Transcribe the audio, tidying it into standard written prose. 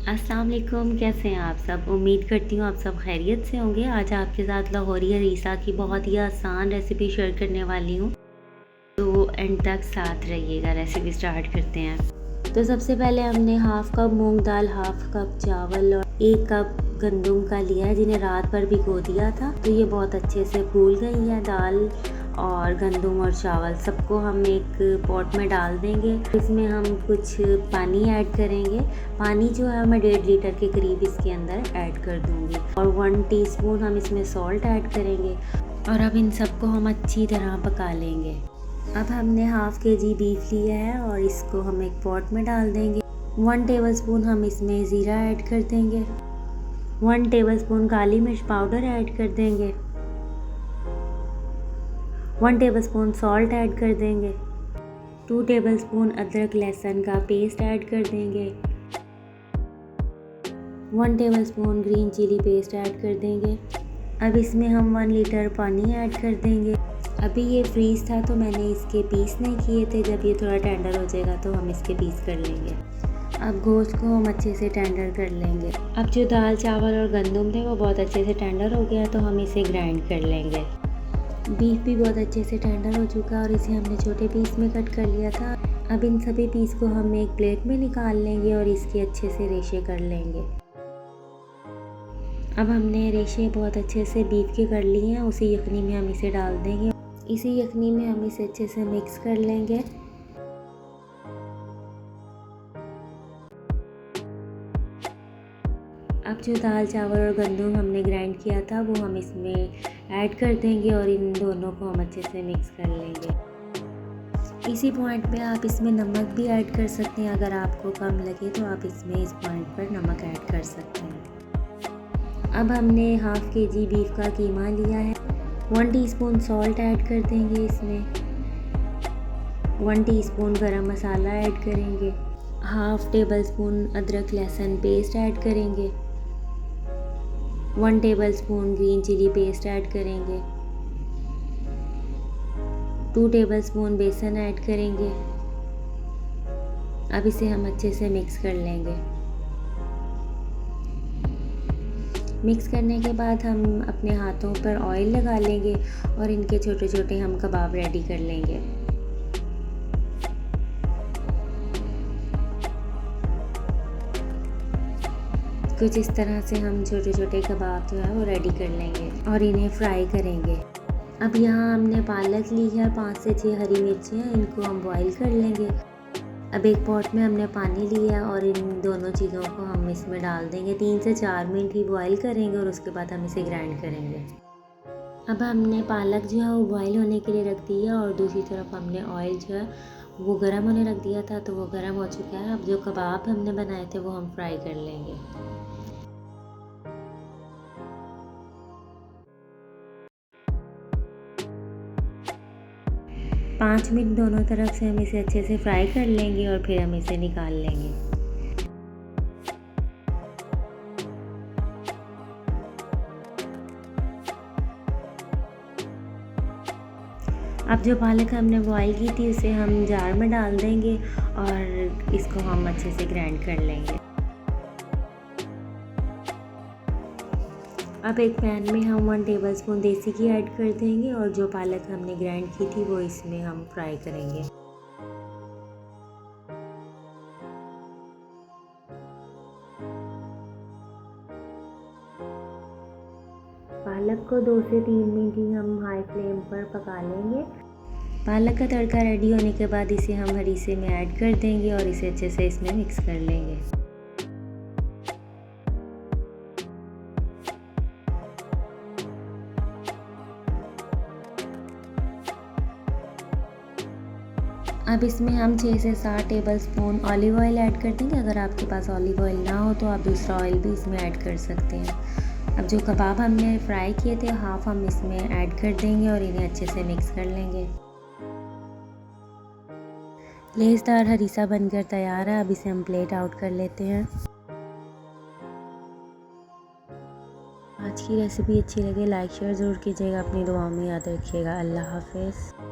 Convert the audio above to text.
अस्सलाम वालेकुम, कैसे हैं आप सब? उम्मीद करती हूँ आप सब खैरियत से होंगे। आज आपके साथ लाहौरी हरीसा की बहुत ही आसान रेसिपी शेयर करने वाली हूँ, तो एंड तक साथ रहिएगा। रेसिपी स्टार्ट करते हैं। तो सबसे पहले हमने हाफ़ कप मूंग दाल, हाफ़ कप चावल और 1 कप गंदम का लिया है, जिन्हें रात भर भिगो दिया था। तो ये बहुत अच्छे से फूल गई है दाल और गंदम और चावल। सबको हम एक पॉट में डाल देंगे। इसमें हम कुछ पानी ऐड करेंगे। पानी जो है मैं 1.5 लीटर के करीब इसके अंदर ऐड कर दूंगी और 1 टीस्पून हम इसमें सॉल्ट ऐड करेंगे और अब इन सबको हम अच्छी तरह पका लेंगे। अब हमने हाफ़ केजी बीफ लिया है और इसको हम एक पॉट में डाल देंगे। 1 टेबलस्पून हम इसमें ज़ीरा ऐड कर देंगे। 1 टेबलस्पून काली मिर्च पाउडर ऐड कर देंगे। 1 टेबलस्पून सॉल्ट ऐड कर देंगे। 2 टेबलस्पून अदरक लहसुन का पेस्ट ऐड कर देंगे। 1 tablespoon green chilli paste add कर देंगे। अब इसमें हम 1 लीटर पानी ऐड कर देंगे। अभी ये फ्रीज़ था तो मैंने इसके पीस नहीं किए थे। जब ये थोड़ा टेंडर हो जाएगा तो हम इसके पीस कर लेंगे। अब गोश्त को हम अच्छे से टेंडर कर लेंगे। अब जो दाल चावल और गंदम थे वो बहुत अच्छे से टेंडर हो गया, तो हम इसे ग्राइंड कर लेंगे। बीफ भी बहुत अच्छे से टेंडर हो चुका है और इसे हमने छोटे पीस में कट कर लिया था। अब इन सभी पीस को हम एक प्लेट में निकाल लेंगे और इसके अच्छे से रेशे कर लेंगे। अब हमने रेशे बहुत अच्छे से बीफ के कर लिए हैं। उसी यखनी में हम इसे डाल देंगे। इसी यखनी में हम इसे अच्छे से मिक्स कर लेंगे। अब जो दाल चावल और गंदम हमने ग्राइंड किया था वो हम इसमें ऐड कर देंगे और इन दोनों को हम अच्छे से मिक्स कर लेंगे। इसी पॉइंट पे आप इसमें नमक भी ऐड कर सकते हैं। अगर आपको कम लगे तो आप इसमें इस पॉइंट पर नमक ऐड कर सकते हैं। अब हमने हाफ़ केजी बीफ का कीमा लिया है। 1 टीस्पून सॉल्ट ऐड कर देंगे इसमें। 1 टीस्पून गरम मसाला ऐड करेंगे। हाफ़ टेबल स्पून अदरक लहसुन पेस्ट ऐड करेंगे। 1 tablespoon green chilli paste add करेंगे। 2 टेबलस्पून बेसन ऐड करेंगे। अब इसे हम अच्छे से मिक्स कर लेंगे। मिक्स करने के बाद हम अपने हाथों पर ऑयल लगा लेंगे और इनके छोटे छोटे हम कबाब रेडी कर लेंगे। कुछ इस तरह से हम छोटे छोटे कबाब जो है वो रेडी कर लेंगे और इन्हें फ्राई करेंगे। अब यहाँ हमने पालक ली है, 5 से 6 हरी मिर्ची हैं, इनको हम बॉईल कर लेंगे। अब एक पॉट में हमने पानी लिया और इन दोनों चीज़ों को हम इसमें डाल देंगे। 3 से 4 मिनट ही बॉईल करेंगे और उसके बाद हम इसे ग्राइंड करेंगे। अब हमने पालक जो है वो बॉईल होने के लिए रख दी है और दूसरी तरफ हमने ऑयल जो है वो गर्म होने रख दिया था, तो वो गर्म हो चुका है। अब जो कबाब हमने बनाए थे वो हम फ्राई कर लेंगे। 5 मिनट दोनों तरफ से हम इसे अच्छे से फ्राई कर लेंगे और फिर हम इसे निकाल लेंगे। अब जो पालक हमने बॉईल की थी उसे हम जार में डाल देंगे और इसको हम अच्छे से ग्राइंड कर लेंगे। अब एक पैन में हम 1 टेबलस्पून देसी घी ऐड कर देंगे और जो पालक हमने ग्राइंड की थी वो इसमें हम फ्राई करेंगे। पालक को 2 से 3 मिनट ही हम हाई फ्लेम पर पका लेंगे। पालक का तड़का रेडी होने के बाद इसे हम हरीसे में ऐड कर देंगे और इसे अच्छे से इसमें मिक्स कर लेंगे। अब इसमें हम 6 से 7 टेबलस्पून ऑलिव ऑयल ऐड कर देंगे। अगर आपके पास ऑलिव ऑयल ना हो तो आप दूसरा ऑयल भी इसमें ऐड कर सकते हैं। अब जो कबाब हमने फ्राई किए थे हाफ़ हम इसमें ऐड कर देंगे और इन्हें अच्छे से मिक्स कर लेंगे। लेज़दार हरीसा बनकर तैयार है। अब इसे हम प्लेट आउट कर लेते हैं। आज की रेसिपी अच्छी लगे लाइक शेयर ज़रूर कीजिएगा। अपनी दुआओं में याद रखिएगा। अल्लाह हाफ़िज़।